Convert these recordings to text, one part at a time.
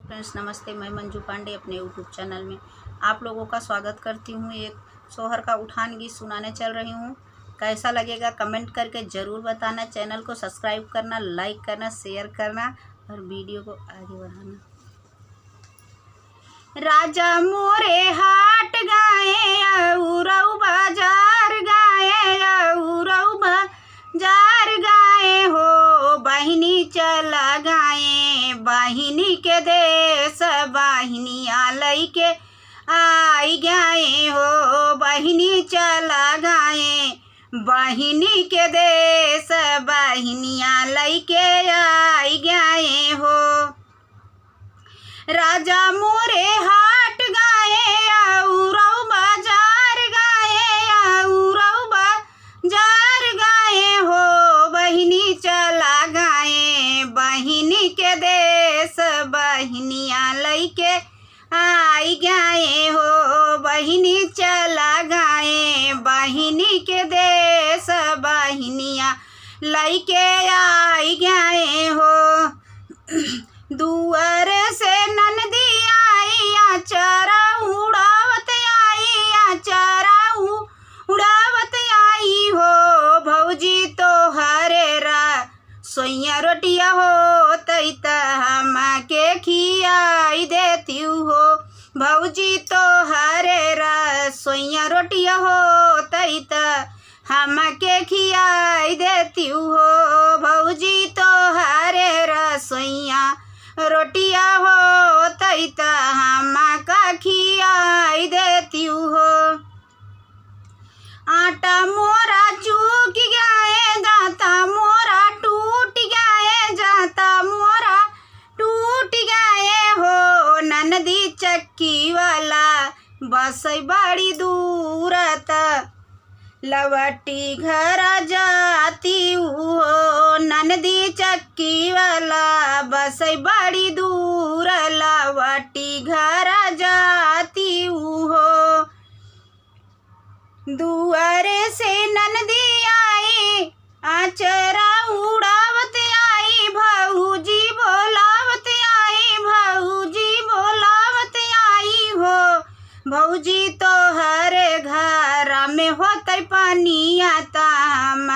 Friends नमस्ते, मैं मंजू पांडे अपने यूट्यूब चैनल में आप लोगों का स्वागत करती हूँ। एक सोहर का उठान गीत सुनाने चल रही हूँ। कैसा लगेगा कमेंट करके ज़रूर बताना। चैनल को सब्सक्राइब करना, लाइक करना, शेयर करना और वीडियो को आगे बढ़ाना। राजा मोरे हाट गाए औरऊ बाजार गाए, औरऊ बाजार गाए हो, बहिनी चला गाए, बहिनी के देश बहिनी आलई के आई गाए हो, बहिनी चला गाए, बहिनी के देश बहिनी आलई के आई गाए हो। राजा मोरे हाट गाए औरऊ बाजार गाए, औरऊ बाजार गाए हो, बहिनी चला गाए, बहिनी के देश बहिनी आलई के आई गाए हो, बहिनी चला गाए, बहिनी के देश बहिनी आलई के आई गाए हो। दुआर से ननदी आई आचारा उड़ावत आई, आचारा उड़ावत आई हो, भौजी तो हरे रा सोइया रोटिया हो तई हम के खियाई देती हो, भौजी तो हरे रा सोइया रोटिया हो तई हम के खियाई देती हो, भौजी तो हरे रा सोइया रोटिया हो तई हम का खियाई देती हो। आटा मोरा चूक गए, दाता मोरा टूट गए, जाता मोरा टूट गए हो, ननदी चक्की वाला बस बड़ी दूरत लवटी घर जाती हो, ननदी चक्की वाला बस बड़ी दूर लवटी घर जाती हो। दुआरे से ननदी आई आचरा उड़ावत आई, भौजी बोलावत आई, भौजी बोलावत आई हो, भौजी तो हरे घर में होते पानी आता हम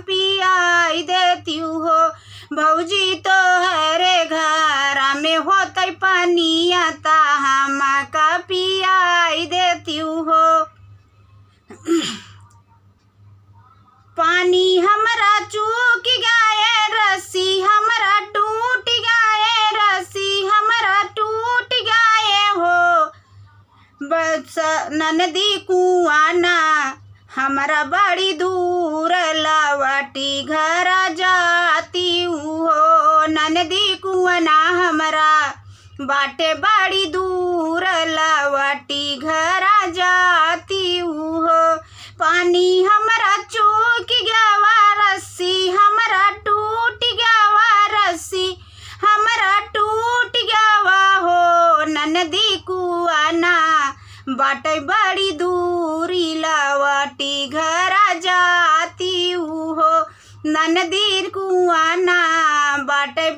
पियाई देती हो, भौजी तो हरे घर में होते पानी आता हम पियाई देती हो। पानी हमरा चूक गए, रस्सी हमरा टूट गए, रस्सी हमरा टूट गए हो, बस ननदी कुआना हमरा बड़ी दूर लवटी घर जाती हो, ननदी कुआना हमरा बाटे बड़ी दूर लवटी घर जाती हो। पानी हमरा चूक गवा, रस्सी हमरा टूट गवा, रस्सी हमरा टूट गवा हो, ननदी कुआना बाटे बड़ी दूरी लवटी घर जाती हो, ननदी कुआना बाटे